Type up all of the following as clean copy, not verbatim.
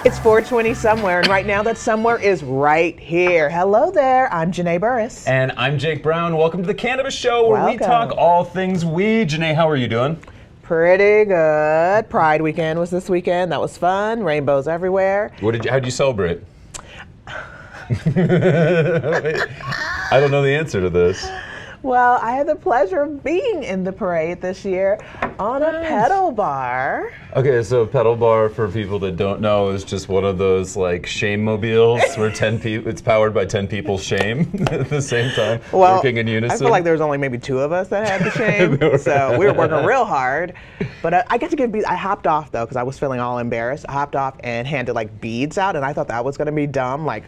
It's 4:20 somewhere, and right now that somewhere is right here. Hello there, I'm Janae Burris. And I'm Jake Browne. Welcome to the Cannabis Show, where we talk all things weed. Janae, how are you doing? Pretty good. Pride weekend was this weekend. That was fun. Rainbows everywhere. How'd you celebrate? I don't know the answer to this. Well, I had the pleasure of being in the parade this year on a pedal bar. Okay, so a pedal bar, for people that don't know, is just one of those like shame mobiles where 10 people, it's powered by 10 people's shame at the same time, working in unison. I feel like there was only maybe 2 of us that had the shame, so we were working real hard. But I got to give beads. I hopped off though because I was feeling all embarrassed. I hopped off and handed like beads out, and I thought that was going to be dumb. Like,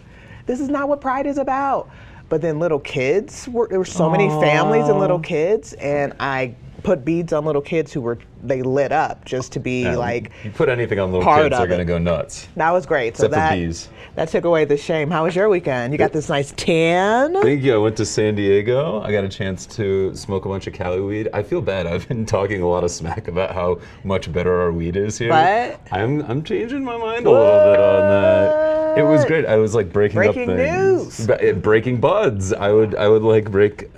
this is not what Pride is about. But then little kids, there were so many families and little kids, and I put beads on little kids they lit up just to be like you put anything on little kids, they're gonna go nuts. That was great. Except for bees. That took away the shame. How was your weekend? You got this nice tan? Thank you. I went to San Diego. I got a chance to smoke a bunch of Cali weed. I feel bad. I've been talking a lot of smack about how much better our weed is here. But I'm changing my mind a little bit on that. It was great. I was like breaking up things. Breaking buds. I would break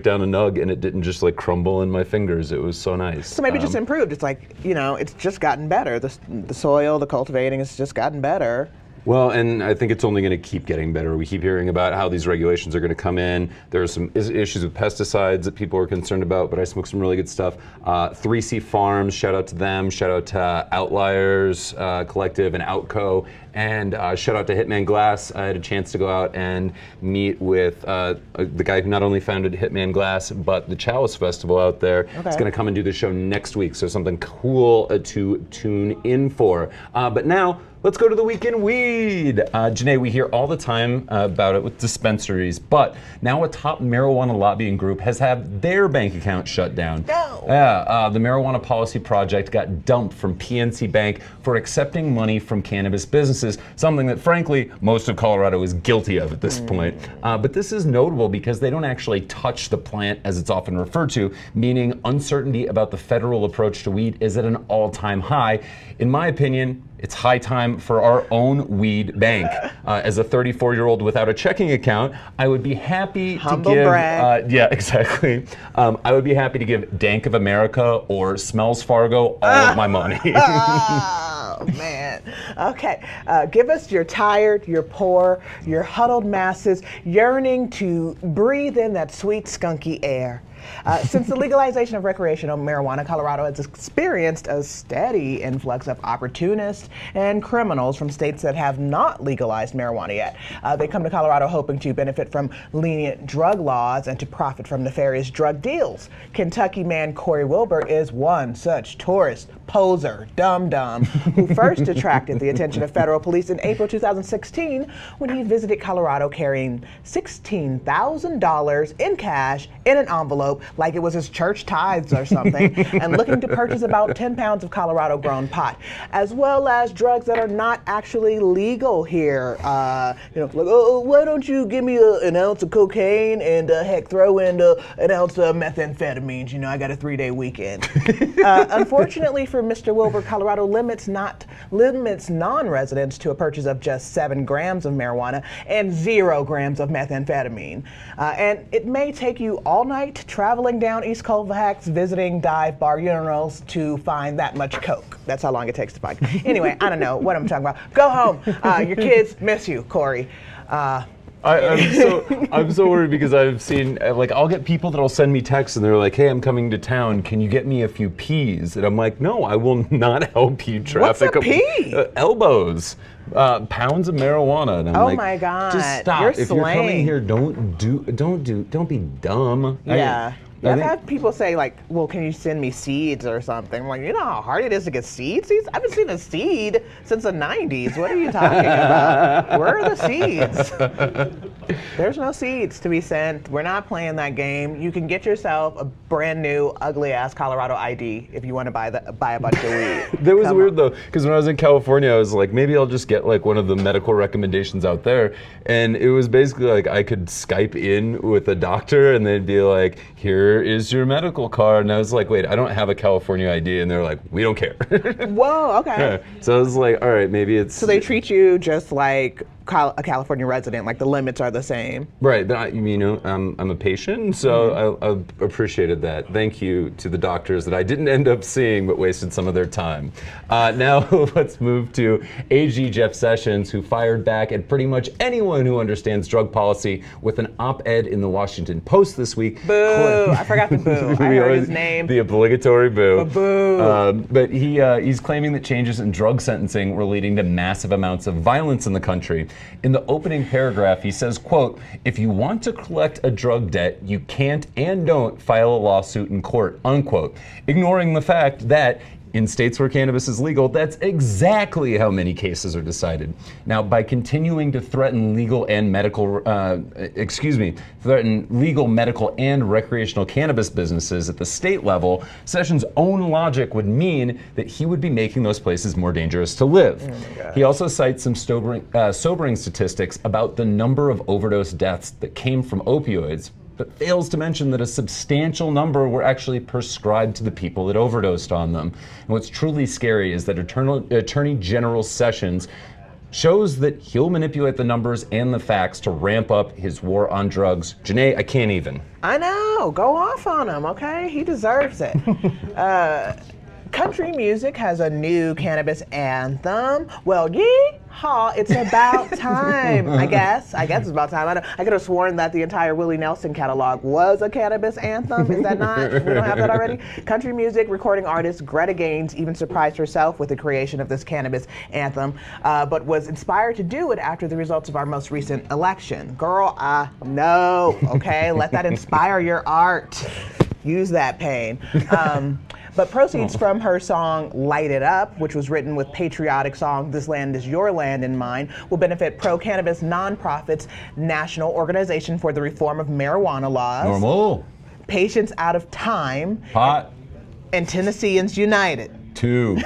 down a nug and it didn't just like crumble in my fingers. It was so nice. So maybe just improved. It's like, you know, it's just gotten better. The soil, the cultivating has just gotten better. Well, and I think it's only going to keep getting better. We keep hearing about how these regulations are going to come in. There are some issues with pesticides that people are concerned about, but I smoked some really good stuff. 3C Farms, shout out to them. Shout out to Outliers Collective and Outco. And shout out to Hitman Glass. I had a chance to go out and meet with the guy who not only founded Hitman Glass, but the Chalice Festival out there. It's going to come and do the show next week, so something cool to tune in for. But now, let's go to the week in weed. Janae, we hear all the time about it with dispensaries, but now a top marijuana lobbying group has had their bank account shut down. No. Yeah, the Marijuana Policy Project got dumped from PNC Bank for accepting money from cannabis businesses, something that frankly most of Colorado is guilty of at this point. But this is notable because they don't actually touch the plant as it's often referred to, meaning uncertainty about the federal approach to weed is at an all-time high. In my opinion, it's high time for our own weed bank. As a 34-year-old without a checking account, I would be happy to give. Yeah, exactly. I would be happy to give Dank of America or Smells Fargo all of my money. Oh man. Okay. Give us your tired, your poor, your huddled masses yearning to breathe in that sweet, skunky air. Since the legalization of recreational marijuana, Colorado has experienced a steady influx of opportunists and criminals from states that have not legalized marijuana yet. They come to Colorado hoping to benefit from lenient drug laws and to profit from nefarious drug deals. Kentucky man Corey Wilbur is one such tourist, poser, dum-dum, who first attracted the attention of federal police in April 2016 when he visited Colorado carrying $16,000 in cash in an envelope like it was his church tithes or something, and looking to purchase about 10 pounds of Colorado-grown pot, as well as drugs that are not actually legal here. You know, like, oh, why don't you give me an ounce of cocaine and heck, throw in an ounce of methamphetamines? You know, I got a 3-day weekend. Unfortunately for Mr. Wilbur, Colorado limits non-residents to a purchase of just 7 grams of marijuana and 0 grams of methamphetamine. And it may take you all night traveling down East Colfax, visiting dive bar urinals to find that much coke. That's how long it takes to find. Anyway, I don't know what I'm talking about. Go home. Your kids miss you, Corey. I'm so worried because I've seen, like, I'll get people that'll send me texts and they're like, hey, I'm coming to town. Can you get me a few peas? And I'm like, no, I will not help you traffic. What's a pea? Elbows. Pounds of marijuana. And I'm like, my God. Just stop. If you're coming here, don't be dumb. Yeah. I've had people say, like, well, can you send me seeds or something? I'm like, you know how hard it is to get seeds? I haven't seen a seed since the 90s. What are you talking about? Where are the seeds? There's no seeds to be sent. We're not playing that game. You can get yourself a brand new, ugly-ass Colorado ID if you want to buy a bunch of weed. That was weird, though, because when I was in California, I was like, maybe I'll just get, like, one of the medical recommendations out there. And it was basically like I could Skype in with a doctor, and they'd be like, here where is your medical card? And I was like, wait, I don't have a California ID. And they're like, we don't care. Whoa, okay. Yeah. So I was like, all right, maybe it's... So they treat you just like a California resident, like the limits are the same. Right, but I'm a patient, so I appreciated that. Thank you to the doctors that I didn't end up seeing, but wasted some of their time. Now let's move to AG Jeff Sessions, who fired back at pretty much anyone who understands drug policy with an op-ed in the Washington Post this week. Boo! I forgot the boo. I heard his name. The obligatory boo. Boo. But he's claiming that changes in drug sentencing were leading to massive amounts of violence in the country. In the opening paragraph, he says, quote, if you want to collect a drug debt, you can't and don't file a lawsuit in court, unquote, ignoring the fact that in states where cannabis is legal, that's exactly how many cases are decided. Now, by continuing to threaten legal and medical, recreational cannabis businesses at the state level, Sessions' own logic would mean that he would be making those places more dangerous to live. He also cites some sobering statistics about the number of overdose deaths that came from opioids, but fails to mention that a substantial number were actually prescribed to the people that overdosed on them. And what's truly scary is that Attorney General Sessions shows that he'll manipulate the numbers and the facts to ramp up his war on drugs. Janae, I can't even. I know. Go off on him, okay? He deserves it. Country music has a new cannabis anthem. Well, yeehaw, it's about time, I guess. It's about time. I could have sworn that the entire Willie Nelson catalog was a cannabis anthem. Is that not? We don't have that already? Country music recording artist Greta Gaines even surprised herself with the creation of this cannabis anthem, but was inspired to do it after the results of our most recent election. Girl, no, okay? Let that inspire your art. Use that pain. But proceeds from her song Light It Up, which was written with patriotic song This Land Is Your Land in mind, will benefit pro-cannabis nonprofits National Organization for the Reform of Marijuana Laws, Normal, Patients Out of Time, Pot, and Tennesseans United. 2.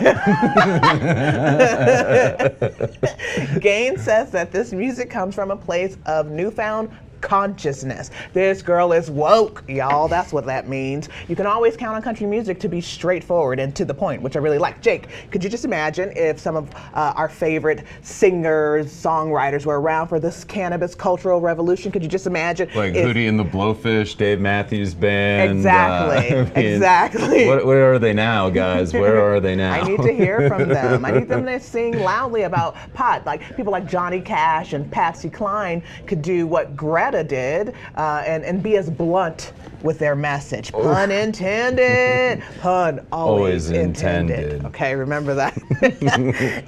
Gaines says that this music comes from a place of newfound consciousness. This girl is woke, y'all. That's what that means. You can always count on country music to be straightforward and to the point, which I really like. Jake, could you just imagine if some of our favorite singers, songwriters were around for this cannabis cultural revolution? Could you just imagine? Like Hootie and the Blowfish, Dave Matthews Band. Exactly. Exactly. Where are they now, guys? Where are they now? I need to hear from them. I need them to sing loudly about pot. Like people like Johnny Cash and Patsy Cline could do what Greta did and be as blunt with their message. Pun intended. Pun always intended. Okay, remember that.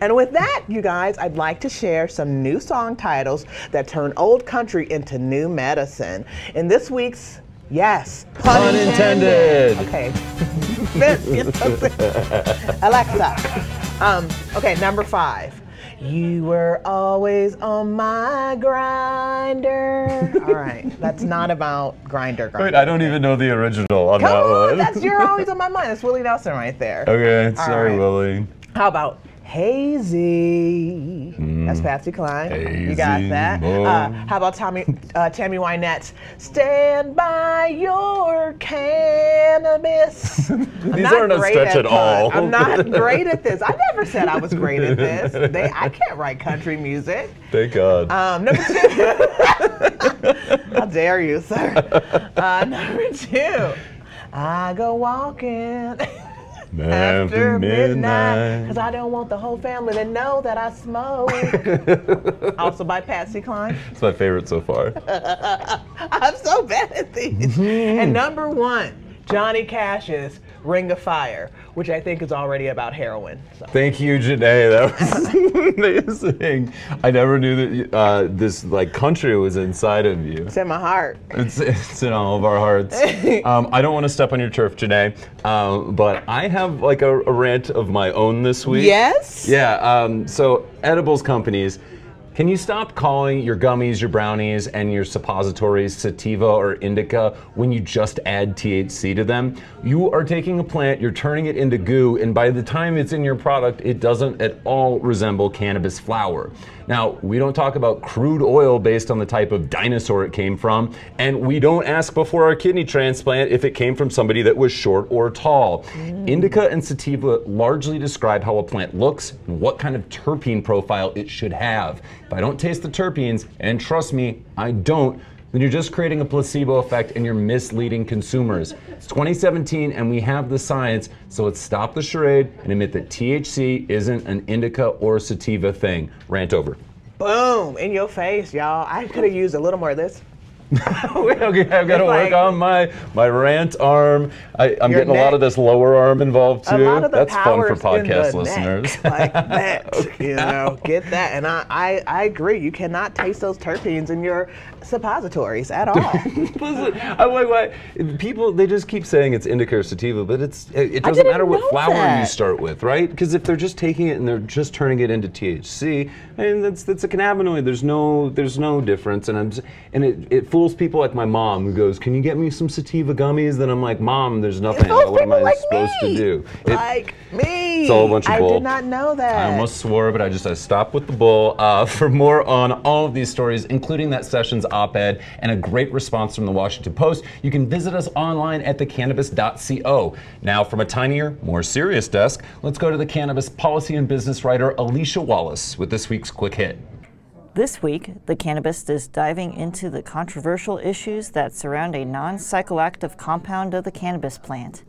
And with that, you guys, I'd like to share some new song titles that turn old country into new medicine. In this week's, yes, pun intended. Okay. Alexa. Okay, number 5. You were always on my grinder. All right, that's not about grinder. Wait, I don't even know the original on that one. That's You're Always on My Mind. That's Willie Nelson right there. Okay, sorry, Willie. How about Hazy? That's Patsy Cline. Hazy, you got that. How about Tammy Wynette's Stand By Your Cannabis? These aren't a stretch at all. I'm not great at this. I never said I was great at this. I can't write country music. Thank God. Number 2. How dare you, sir? Number 2. I go walking after midnight, because I don't want the whole family to know that I smoke. Also by Patsy Cline. It's my favorite so far. I'm so bad at these. And number 1, Johnny Cash's Ring of Fire, which I think is already about heroin. So. Thank you, Janae. That was amazing. I never knew that this country was inside of you. It's in my heart. It's in all of our hearts. I don't want to step on your turf, Janae, but I have a rant of my own this week. Yes? Yeah. So edibles companies Can you stop calling your gummies, your brownies, and your suppositories sativa or indica when you just add THC to them? You are taking a plant, you're turning it into goo, and by the time it's in your product, it doesn't at all resemble cannabis flower. Now, we don't talk about crude oil based on the type of dinosaur it came from, and we don't ask before our kidney transplant if it came from somebody that was short or tall. Indica and sativa largely describe how a plant looks and what kind of terpene profile it should have. If I don't taste the terpenes, and trust me, I don't, then you're just creating a placebo effect and you're misleading consumers. It's 2017 and we have the science, so let's stop the charade and admit that THC isn't an indica or sativa thing. Rant over. Boom, in your face, y'all. I could have used a little more of this. Okay, I've got to work on my rant arm. I'm getting a lot of this lower arm involved too. That's fun for podcast listeners. Like that, you know, get that. And I agree. You cannot taste those terpenes in your suppositories at all. Listen, I'm like, why? People, they just keep saying it's indica or sativa, but it doesn't matter what flower you start with, right? Because if they're just taking it and they're just turning it into THC, I mean, that's a cannabinoid. There's no difference, and it fools people like my mom who goes, "Can you get me some sativa gummies?" Then I'm like, "Mom, there's nothing. What am I supposed to do?" Like me. It's all a bunch of bull. I did not know that. I almost swore, but I stopped with the bull. For more on all of these stories, including that Sessions op-ed and a great response from the Washington Post, you can visit us online at thecannabis.co. Now, from a tinier, more serious desk, let's go to the cannabis policy and business writer Alicia Wallace with this week's Quick Hit. This week, the Cannabist is diving into the controversial issues that surround a non-psychoactive compound of the cannabis plant.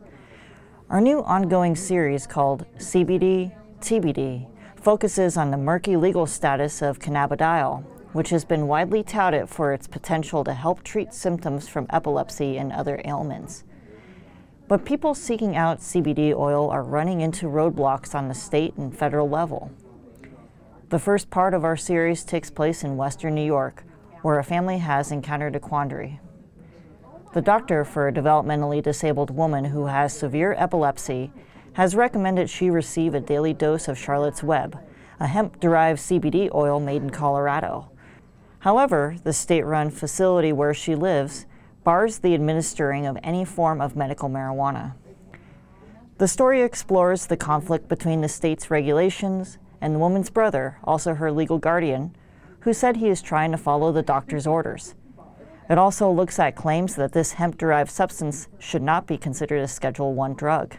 Our new ongoing series called CBD, TBD focuses on the murky legal status of cannabidiol, which has been widely touted for its potential to help treat symptoms from epilepsy and other ailments. But people seeking out CBD oil are running into roadblocks on the state and federal level. The first part of our series takes place in Western New York, where a family has encountered a quandary. The doctor for a developmentally disabled woman who has severe epilepsy has recommended she receive a daily dose of Charlotte's Web, a hemp-derived CBD oil made in Colorado. However, the state-run facility where she lives bars the administering of any form of medical marijuana. The story explores the conflict between the state's regulations and the woman's brother, also her legal guardian, who said he is trying to follow the doctor's orders. It also looks at claims that this hemp-derived substance should not be considered a Schedule I drug.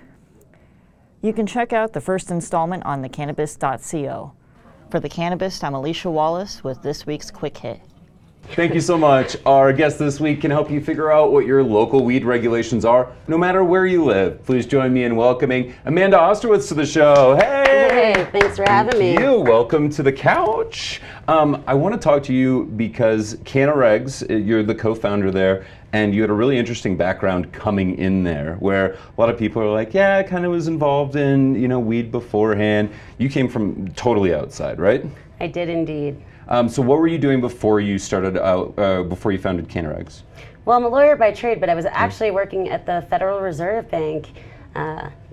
You can check out the first installment on thecannabis.co. For The Cannabist, I'm Alicia Wallace with this week's Quick Hit. Thank you so much. Our guest this week can help you figure out what your local weed regulations are, no matter where you live. Please join me in welcoming Amanda Ostrowitz to the show. Hey! Hey, thanks for having me. Welcome to the couch. I want to talk to you because CannaRegs, you're the co-founder there, and you had a really interesting background coming in there, where a lot of people are like, yeah, I kind of was involved in, weed beforehand. You came from totally outside, right? I did indeed. So what were you doing before you started out, before you founded CannaRegs? Well, I'm a lawyer by trade, but I was actually working at the Federal Reserve Bank.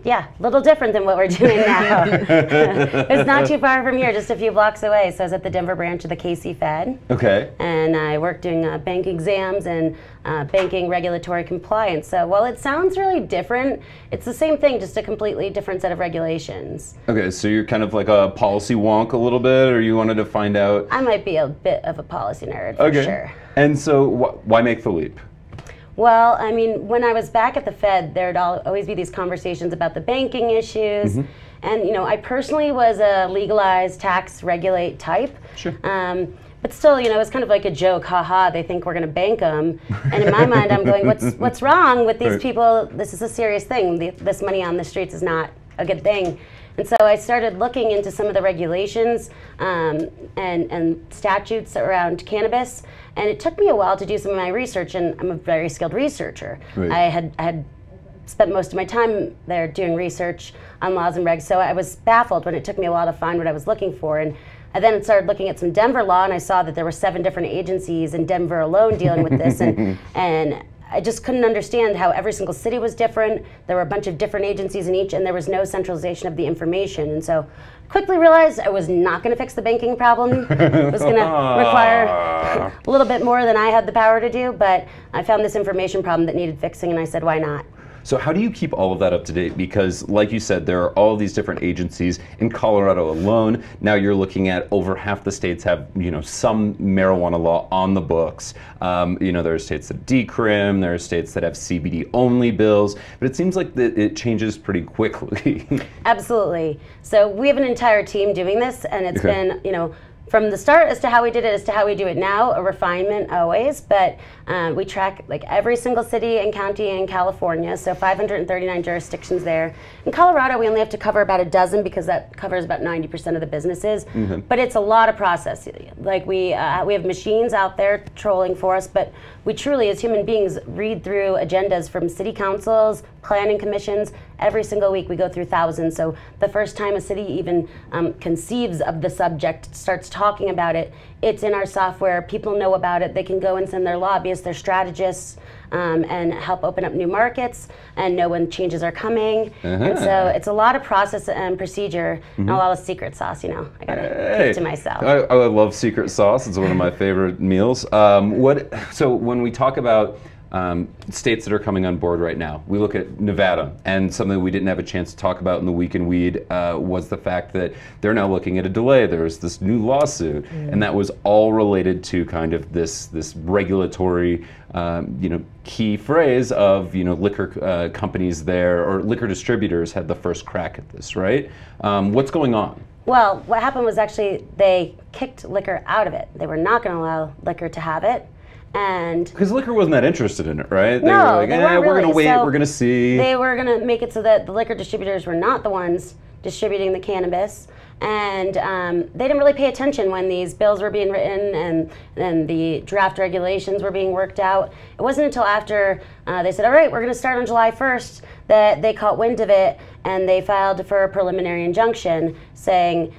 Yeah, a little different than what we're doing now. It's not too far from here, just a few blocks away. So I was at the Denver branch of the KC Fed. Okay. And I worked doing bank exams and banking regulatory compliance. So while it sounds really different, it's the same thing, just a completely different set of regulations. Okay, so you're kind of like a policy wonk a little bit, or you wanted to find out? I might be a bit of a policy nerd, for sure. And so why make the leap? Well, I mean, when I was back at the Fed, there'd always be these conversations about the banking issues. Mm-hmm. And, I personally was a legalize, tax, regulate type. Sure. But still, it was kind of like a joke. Haha, they think we're going to bank them. And in my mind, I'm going, what's wrong with these people? This is a serious thing. This money on the streets is not a good thing. And so I started looking into some of the regulations and statutes around cannabis, and it took me a while to do some of my research, and I'm a very skilled researcher. Right. I had spent most of my time there doing research on laws and regs, so I was baffled when it took me a while to find what I was looking for. And I then started looking at some Denver law, and I saw that there were 7 different agencies in Denver alone dealing with this, and I just couldn't understand how every single city was different. There were a bunch of different agencies in each, and there was no centralization of the information. And so quickly realized I was not going to fix the banking problem. It was going to require a little bit more than I had the power to do, but I found this information problem that needed fixing, and I said, why not? So how do you keep all of that up to date? Because like you said, there are all of these different agencies. In Colorado alone, now you're looking at over half the states have, some marijuana law on the books. There are states that decrim, there are states that have CBD only bills, but it seems like it changes pretty quickly. Absolutely. So we have an entire team doing this, and it's been, from the start as to how we did it as to how we do it now, a refinement always, but we track like every single city and county in California, so 539 jurisdictions there. In Colorado, we only have to cover about a dozen because that covers about 90% of the businesses, but it's a lot of process. Like we have machines out there trolling for us, but we truly, as human beings, read through agendas from city councils, planning commissions. Every single week we go through thousands, so the first time a city even conceives of the subject, starts talking about it, it's in our software, people know about it, they can go and send their lobbyists, their strategists, and help open up new markets and know when changes are coming. And so it's a lot of process and procedure and a lot of secret sauce, I gotta keep to myself. I love secret sauce, it's one of my favorite meals. So when we talk about states that are coming on board right now, we look at Nevada, and something we didn't have a chance to talk about in the Week in Weed was the fact that they're now looking at a delay. There's this new lawsuit, and that was all related to kind of this regulatory key phrase of liquor companies there, or liquor distributors had the first crack at this, right? What's going on? Well, what happened was actually they kicked liquor out of it. They were not going to allow liquor to have it. Because liquor wasn't that interested in it, right? They no, were like, they weren't we're really. going to wait, So we're going to see. They were going to make it so that the liquor distributors were not the ones distributing the cannabis. And they didn't really pay attention when these bills were being written and the draft regulations were being worked out. It wasn't until after they said, all right, we're going to start on July 1st, that they caught wind of it, and they filed for a preliminary injunction saying,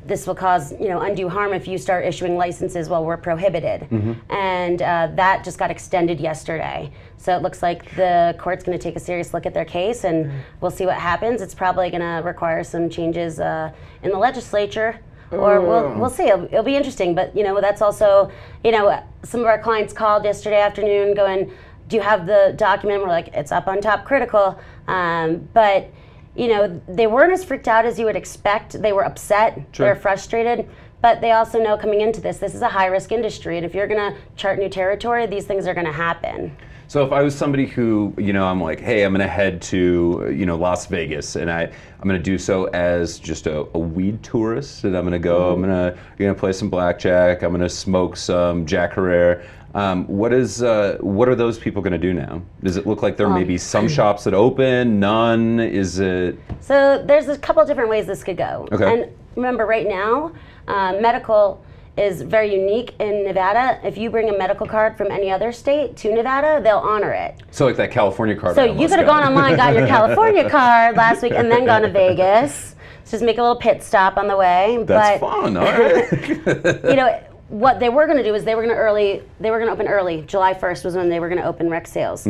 this will cause undue harm if you start issuing licenses while we're prohibited. And that just got extended yesterday. So it looks like the court's going to take a serious look at their case, and we'll see what happens. It's probably going to require some changes in the legislature, or we'll see. It'll be interesting. But that's also, some of our clients called yesterday afternoon going, do you have the document? We're like, it's up on Top Critical. But they weren't as freaked out as you would expect. They were upset, Sure. They were frustrated, but they also know coming into this is a high-risk industry, and if you're going to chart new territory, these things are going to happen. So if I was somebody who, I'm like, hey, I'm going to head to, Las Vegas, and I'm going to do so as just a weed tourist, and I'm going to go, I'm going to play some blackjack, I'm going to smoke some Jack Herrera. What are those people going to do now? Does it look like there may be some shops that open, none? Is it? So there's a couple different ways this could go. Okay. And remember, right now, medical is very unique in Nevada. If you bring a medical card from any other state to Nevada, they'll honor it. So like that California card. So you could have gone online, got your California card last week, and then gone to Vegas. Just make a little pit stop on the way. That's fun. All right. What they were going to do is they were going to open early. July 1st was when they were going to open rec sales.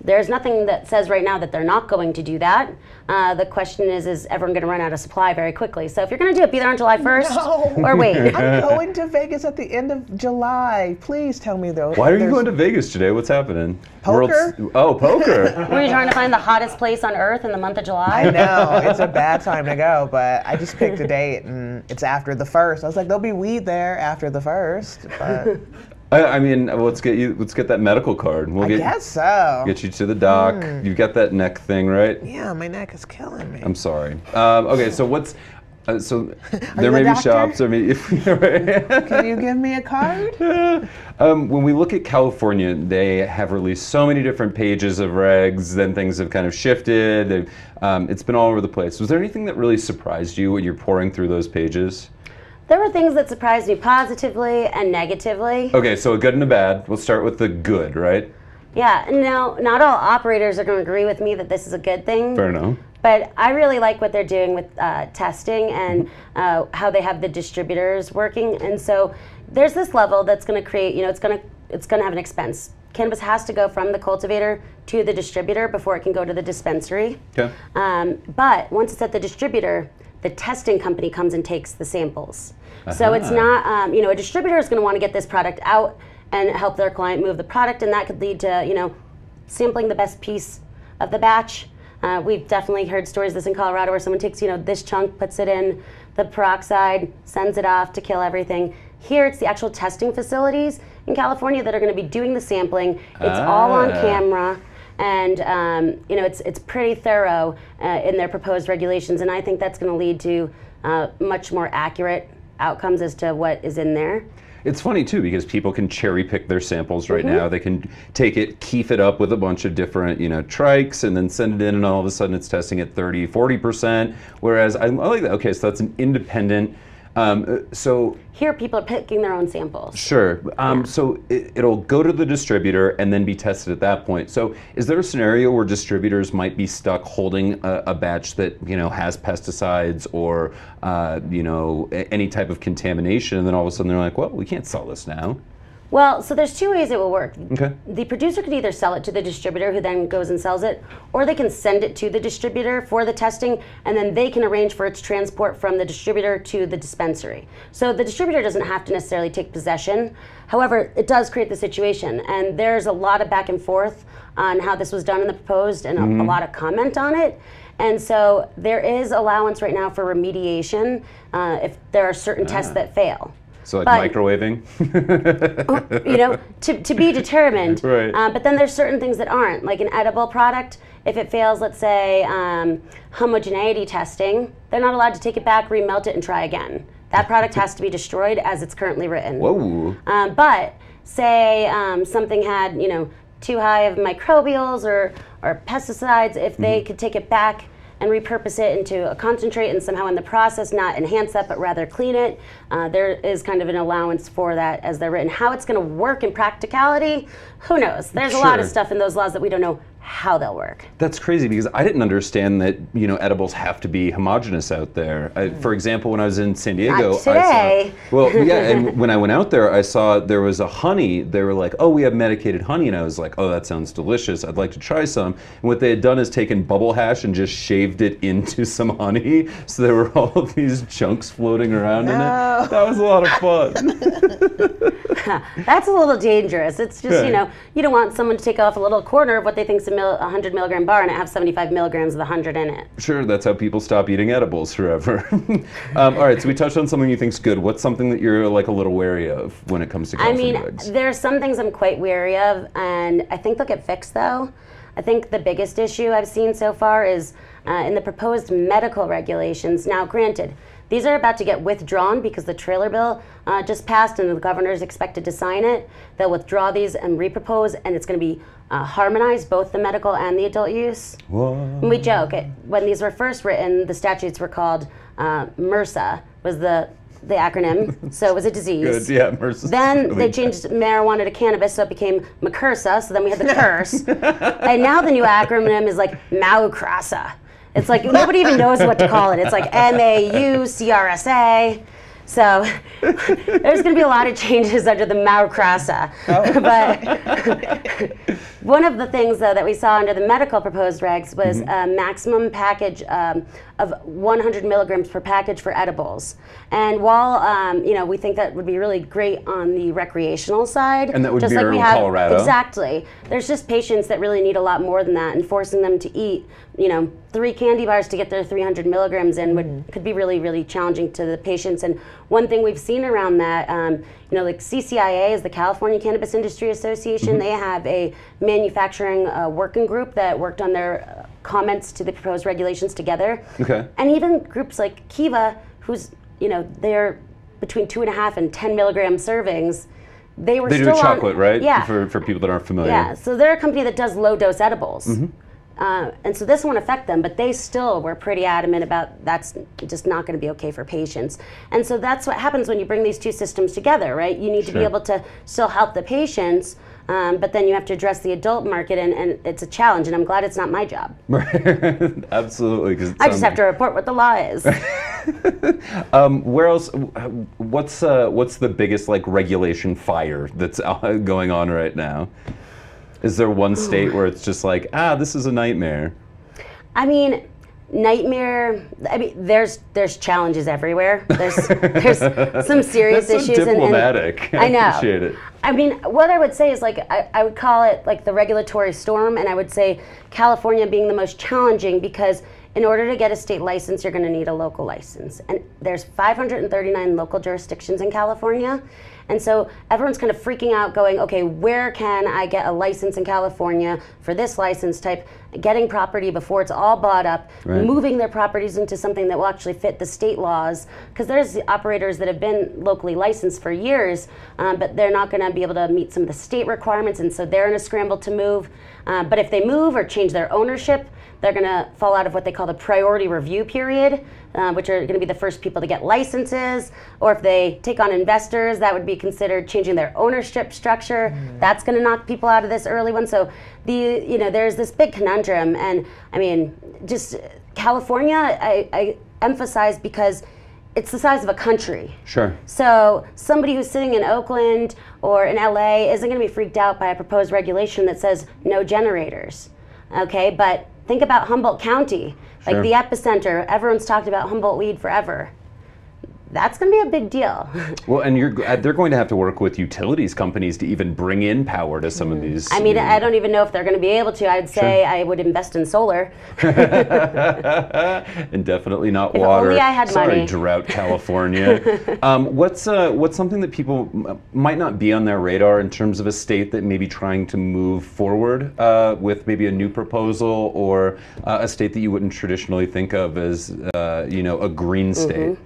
There's nothing that says right now that they're not going to do that. The question is everyone going to run out of supply very quickly? So if you're going to do it, be there on July 1st or wait. I'm going to Vegas at the end of July. Please tell me though. Why are you going to Vegas today? What's happening? Poker. Poker. Were you trying to find the hottest place on earth in the month of July? I know, it's a bad time to go, but I just picked a date and it's after the 1st. I was like, there'll be weed there after the 1st, but... I mean, let's get that medical card. I guess so. Get you to the doc. You've got that neck thing, right? Yeah, my neck is killing me. I'm sorry. Okay, so what's so there may you a be shops. Can you give me a card? When we look at California, they have released so many different pages of regs. Then things have kind of shifted. It's been all over the place. Was there anything that really surprised you when you're pouring through those pages? There were things that surprised me positively and negatively. Okay, so a good and a bad. We'll start with the good, right? Yeah, no, not all operators are going to agree with me that this is a good thing. Fair enough. But I really like what they're doing with testing and how they have the distributors working. And so there's this level that's going to create, it's going to have an expense cannabis has to go from the cultivator to the distributor before it can go to the dispensary. Okay. But once it's at the distributor, the testing company comes and takes the samples. So it's not, a distributor is going to want to get this product out and help their client move the product, and that could lead to, sampling the best piece of the batch. We've definitely heard stories of this in Colorado where someone takes, this chunk, puts it in the peroxide, sends it off to kill everything. Here, it's the actual testing facilities in California that are going to be doing the sampling. It's all on camera, and it's pretty thorough in their proposed regulations, and I think that's going to lead to much more accurate outcomes as to what is in there. It's funny too because people can cherry pick their samples right now. They can take it, keef it up with a bunch of different, trikes, and then send it in, and all of a sudden it's testing at 30, 40%. Whereas I like that. Okay, so that's an independent. So here people are picking their own samples. Sure. So it'll go to the distributor and then be tested at that point. So is there a scenario where distributors might be stuck holding a batch that has pesticides or any type of contamination, and then all of a sudden they're like, well, we can't sell this now? Well, so there's two ways it will work. Okay. The producer could either sell it to the distributor, who then goes and sells it, or they can send it to the distributor for the testing, and then they can arrange for its transport from the distributor to the dispensary. So the distributor doesn't have to necessarily take possession. However, it does create the situation, and there's a lot of back and forth on how this was done in the proposed, and a lot of comment on it. And so there is allowance right now for remediation if there are certain tests that fail. So like microwaving? To be determined. Right. But then there's certain things that aren't. Like an edible product, if it fails, let's say, homogeneity testing, they're not allowed to take it back, remelt it, and try again. That product has to be destroyed as it's currently written. Whoa. But say something had, too high of microbials or pesticides, if they could take it back and repurpose it into a concentrate and somehow in the process not enhance that but rather clean it, there is kind of an allowance for that as they're written. How it's going to work in practicality, who knows? There's a lot of stuff in those laws that we don't know how they'll work. That's crazy because I didn't understand that edibles have to be homogenous out there. For example, when I was in San Diego, not today. And when I went out there, I saw there was a honey. They were like, "Oh, we have medicated honey," and I was like, "Oh, that sounds delicious. I'd like to try some." And what they had done is taken bubble hash and just shaved it into some honey, so there were all of these chunks floating around in it. That was a lot of fun. That's a little dangerous. It's just you don't want someone to take off a little corner of what they think is a 100 milligram bar and it have 75 milligrams of the 100 in it. Sure, that's how people stop eating edibles forever. All right, so we touched on something you think's good. What's something that you're like a little wary of when it comes to California regs? There's some things I'm quite wary of, and I think they'll get fixed though. I think the biggest issue I've seen so far is in the proposed medical regulations. Now, granted, these are about to get withdrawn because the trailer bill just passed and the governor is expected to sign it. They'll withdraw these and repropose, and it's going to be harmonized, both the medical and the adult use. And we joke, when these were first written, the statutes were called MRSA, was the acronym, so it was a disease. Good, yeah, MRSA. Then they changed marijuana to cannabis, so it became McCursa, so then we had the curse. And now the new acronym is like MAUCRASA. It's like nobody even knows what to call it. It's like MAUCRSA. So there's going to be a lot of changes under the MAUCRASA. But one of the things that we saw under the medical proposed regs was a maximum package of 100 milligrams per package for edibles. And while we think that would be really great on the recreational side, and that would just mirror like we have, Colorado. Exactly. There's just patients that really need a lot more than that, and forcing them to eat 3 candy bars to get their 300 milligrams in could be really, really challenging to the patients. And one thing we've seen around that, like CCIA is the California Cannabis Industry Association. They have a manufacturing working group that worked on their comments to the proposed regulations together. Okay. And even groups like Kiva, who's, they're between 2.5 and 10 milligram servings. They do chocolate, right? Yeah. For people that aren't familiar. Yeah. So they're a company that does low dose edibles. And so this won't affect them, but they still were pretty adamant about that's just not going to be okay for patients. And so that's what happens when you bring these two systems together, right? You need to be able to still help the patients, but then you have to address the adult market, and it's a challenge, and I'm glad it's not my job. Absolutely. 'Cause I just have to report what the law is. Where else? What's the biggest regulation fire that's going on right now? Is there one state where it's just like, this is a nightmare? I mean, nightmare. I mean, there's challenges everywhere. There's some serious That's so issues. Diplomatic. I know. Appreciate it. I mean, what I would say is like I would call it like the regulatory storm, and I would say California being the most challenging because in order to get a state license, you're going to need a local license, and there's 539 local jurisdictions in California. And so everyone's kind of freaking out going, okay, where can I get a license in California for this license type, getting property before it's all bought up, moving their properties into something that will actually fit the state laws. Because there's operators that have been locally licensed for years, but they're not going to be able to meet some of the state requirements, and so they're in a scramble to move. But if they move or change their ownership, they're going to fall out of what they call the priority review period, which are going to be the first people to get licenses. Or if they take on investors, that would be considered changing their ownership structure. That's going to knock people out of this early one. So there's this big conundrum. And I mean, just California, I emphasize because it's the size of a country. Sure. So somebody who's sitting in Oakland or in LA isn't going to be freaked out by a proposed regulation that says no generators. Okay, but think about Humboldt County, like the epicenter. Everyone's talked about Humboldt weed forever. That's going to be a big deal. Well, and they're going to have to work with utilities companies to even bring in power to some of these. I mean, I don't even know if they're going to be able to. I'd say I would invest in solar. And definitely not if water. Only I had Sorry, money. drought California. What's something that people might not be on their radar in terms of a state that may be trying to move forward with maybe a new proposal, or a state that you wouldn't traditionally think of as a green state?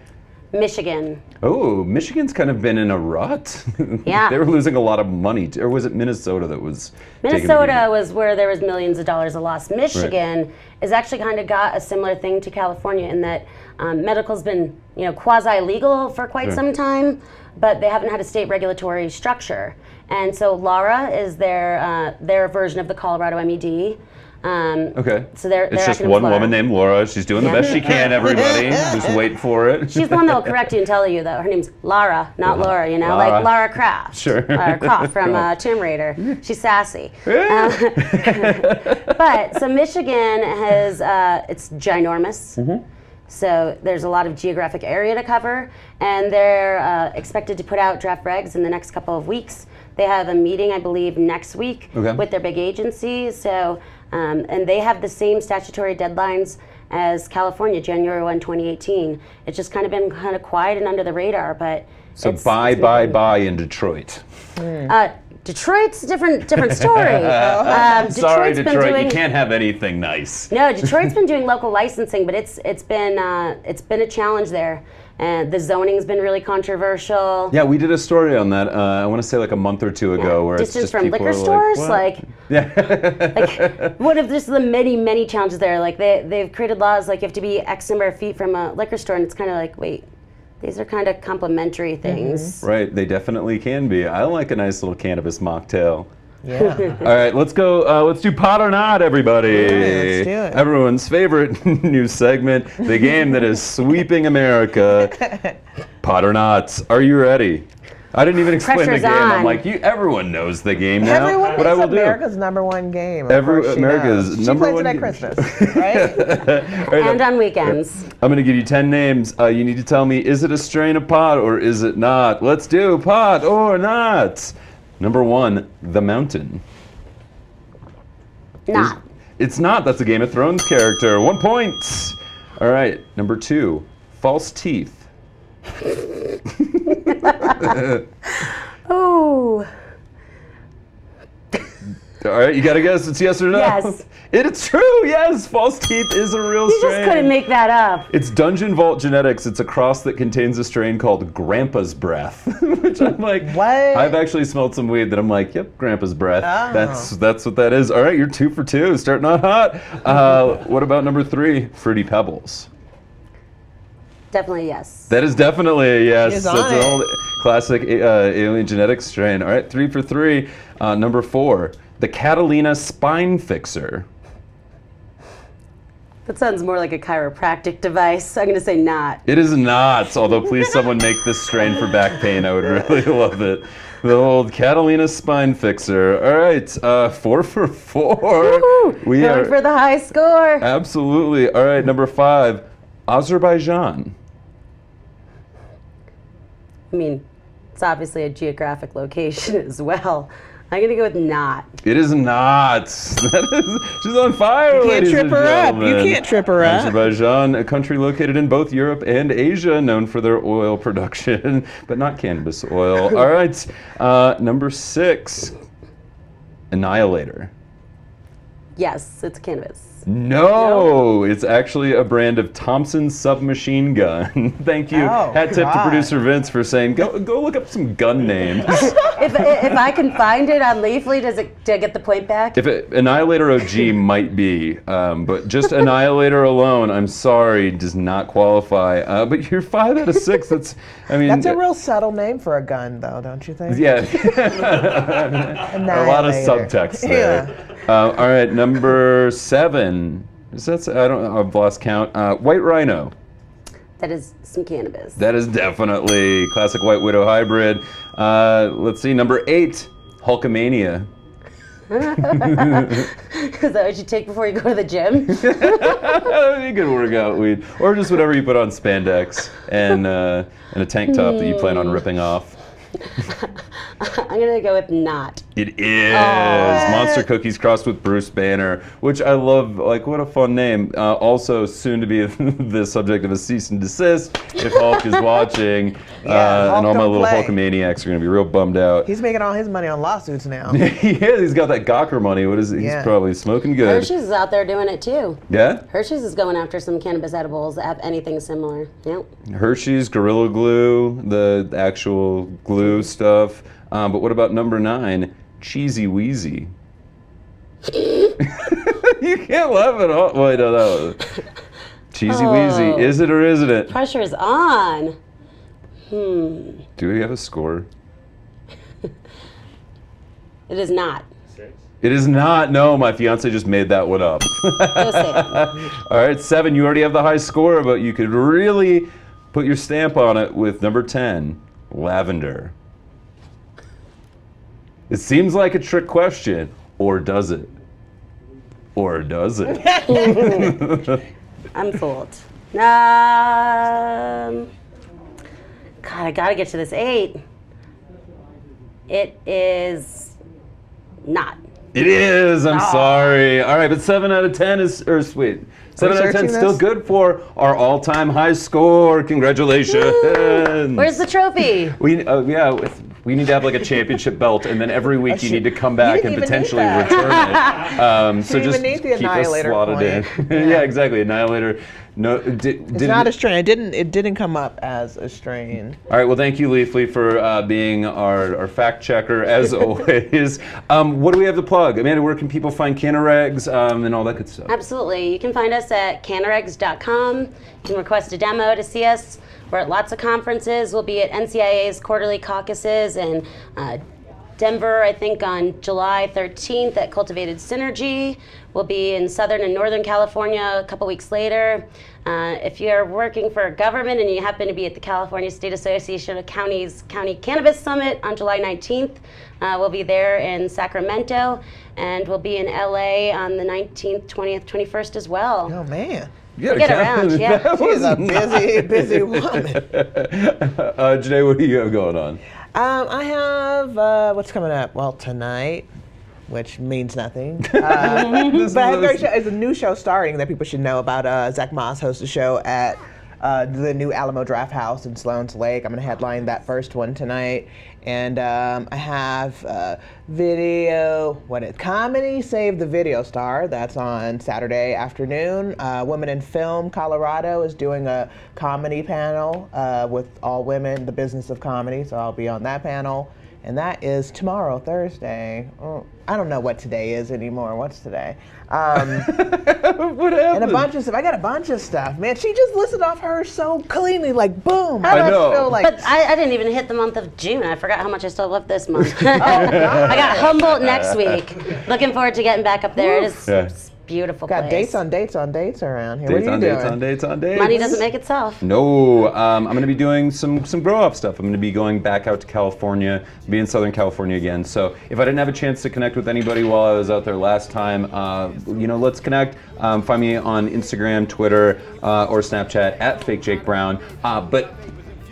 Michigan. Oh, Michigan's kind of been in a rut. Yeah. They were losing a lot of money. Or was it Minnesota that was? Minnesota was where there was millions of dollars of loss. Michigan is actually kind of got a similar thing to California in that medical's been quasi-legal for quite some time, but they haven't had a state regulatory structure. And so LARA is their version of the Colorado MED. Okay. So they're it's just one woman named Laura. She's doing the best she can, everybody. Just wait for it. She's the one that will correct you and tell you, though. Her name's Lara, not Laura, like Lara Croft. Sure. Croft from Tomb Raider. She's sassy. But, so Michigan has, it's ginormous. So there's a lot of geographic area to cover, and they're expected to put out draft regs in the next couple of weeks. They have a meeting, I believe, next week with their big agency. So, and they have the same statutory deadlines as California, January 1, 2018. It's just kind of been kind of quiet and under the radar, but so buy in Detroit. Detroit's a different story. Sorry, Detroit, you can't have anything nice. No, Detroit's been doing local licensing, but it's been a challenge there. And the zoning's been really controversial. Yeah, we did a story on that. I want to say like a month or two ago, where distance it's just from liquor stores, like one of just the many challenges there. Like they've created laws like you have to be X number of feet from a liquor store, and it's kind of like, wait, these are kind of complementary things. Right, they definitely can be. I like a nice little cannabis mocktail. Yeah. All right, let's go. Let's do pot or not, everybody. Let's do it. Everyone's favorite news segment, the game that is sweeping America. Pot or not. Are you ready? I didn't even explain Pressure's the game. on. I'm like, everyone knows the game now. Everyone What I will America's #1 game. America's she number plays one it at game. Christmas, right? And on weekends. I'm going to give you 10 names. You need to tell me, is it a strain of pot or is it not? Let's do pot or not. Number 1, The Mountain. Not. It's not. That's a Game of Thrones character. 1 point. All right. Number 2, False Teeth. Oh. All right, you got to guess. It's yes or no? Yes. It's true, yes. False Teeth is a real You strain. just couldn't make that up. It's Dungeon Vault Genetics. It's a cross that contains a strain called Grandpa's Breath, which I'm like, What? I've actually smelled some weed that I'm like, yep, Grandpa's Breath. Oh. That's what that is. All right, you're 2 for 2, starting out hot. What about number 3, Fruity Pebbles? Definitely yes. That is definitely a yes. She's on That's it. an old classic alien genetics strain. All right, 3 for 3. Number 4, the Catalina Spine Fixer. That sounds more like a chiropractic device. I'm going to say not. It is not, although please someone make this strain for back pain. I would really love it. The old Catalina spine fixer. All right, 4 for 4. Woo-hoo! We Going are for the high score. Absolutely. All right, number 5, Azerbaijan. I mean, it's obviously a geographic location as well. I'm going to go with not. It is not. She's on fire, You can't ladies trip and her up. gentlemen. You can't trip her up. Azerbaijan, a country located in both Europe and Asia, known for their oil production, but not cannabis oil. All right, number 6, Annihilator. Yes, it's cannabis. No, it's actually a brand of Thompson submachine gun. Thank you. Oh, Hat tip to God. producer Vince for saying, go look up some gun names. If I can find it on Leafly, do I get the point back? Annihilator OG might be, but just Annihilator alone, I'm sorry, does not qualify. But you're 5 out of 6. That's a real subtle name for a gun, though, don't you think? Yeah. A lot of subtext there. Yeah. All right, number 7. I've lost count. White Rhino. That is some cannabis. That is definitely classic White Widow hybrid. Let's see, number 8, Hulkamania. Is that what you take before you go to the gym? You could work out weed, or just whatever you put on spandex and a tank top that you plan on ripping off. I'm going to go with not. It is Monster Cookies crossed with Bruce Banner, which I love. Like, what a fun name. Also, soon to be the subject of a cease and desist if Hulk is watching. Yeah, and all my Hulk little don't play. Hulkamaniacs are going to be real bummed out. He's making all his money on lawsuits now. Yeah, he's got that Gawker money. What is it? Yeah. He's probably smoking good. Hershey's is out there doing it too. Yeah? Hershey's is going after some cannabis edibles that have anything similar. Yep. Hershey's, Gorilla Glue, the actual glue stuff. But what about number 9, Cheesy Wheezy? You can't laugh at all. Wait, no, that was Cheesy Wheezy. Is it or isn't it? Pressure is on. Do we have a score? It is not. It is not. No, my fiance just made that one up. Go say it. All right, 7. You already have the high score, but you could really put your stamp on it with number 10, Lavender. It seems like a trick question, or does it? Or does it? I'm fooled. God, I gotta get to this 8. It is not. It is. I'm sorry. All right, but 7 out of 10 is, or sweet. 7 out of 10 is still good for our all-time high score. Congratulations. Woo! Where's the trophy? We need to have like a championship belt, and then every week you need to come back and didn't even potentially need return it. So Didn't just even need the keep us Annihilator slotted point. in. Yeah, exactly. Annihilator. No, It's not a strain. It didn't come up as a strain. All right. Well, thank you, Leafly, for being our fact checker as always. What do we have to plug, Amanda? Where can people find CannaRegs and all that good stuff? Absolutely. You can find us at CannaRegs.com. You can request a demo to see us. We're at lots of conferences. We'll be at NCIA's quarterly caucuses in Denver, I think, on July 13th at Cultivated Synergy. We'll be in Southern and Northern California a couple weeks later. If you're working for government and you happen to be at the California State Association of Counties County Cannabis Summit on July 19th, we'll be there in Sacramento, and we'll be in LA on the 19th, 20th, 21st as well. Oh, man. Yeah, Get around, yeah. She's a busy woman. Janae, what do you have going on? I have, what's coming up? Well, tonight, which means nothing. But I have a great show. It's a new show starting that people should know about. Zach Moss hosts a show at the new Alamo Draft House in Sloan's Lake. I'm going to headline that first one tonight. And I have Comedy Save the Video Star. That's on Saturday afternoon. Women in Film Colorado is doing a comedy panel with all women, the business of comedy. So I'll be on that panel. And that is tomorrow, Thursday. Oh, I don't know what today is anymore. What's today? What happened? And a bunch of stuff. I got a bunch of stuff. Man, she just listed off hers so cleanly, like boom. I know. Feel like But I didn't even hit the month of June. I forgot how much I still left this month. I got Humboldt next week. Looking forward to getting back up there. It is Beautiful Got place. dates on dates on dates around here. Dates what are on you dates doing? on dates on dates. Money doesn't make itself. No, I'm going to be doing some grow-up stuff. I'm going to be going back out to California, be in Southern California again. So if I didn't have a chance to connect with anybody while I was out there last time, you know, let's connect. Find me on Instagram, Twitter, or Snapchat at Fake Jake Browne. But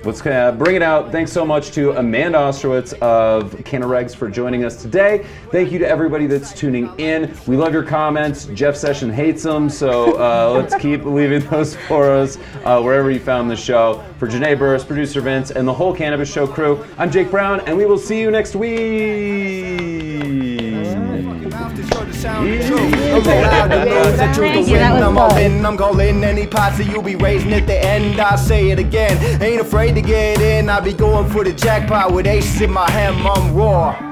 let's bring it out. Thanks so much to Amanda Ostrowitz of CannaRegs for joining us today. Thank you to everybody that's tuning in. We love your comments. Jeff Session hates them, so let's keep leaving those for us wherever you found the show. For Janae Burris, producer Vince, and the whole Cannabist Show crew, I'm Jake Browne, and we will see you next week. I'm calling any posse, you'll be raising at the end. I'll say it again, ain't afraid to get in. I'll be going for the jackpot with aces in my hand, I'm raw.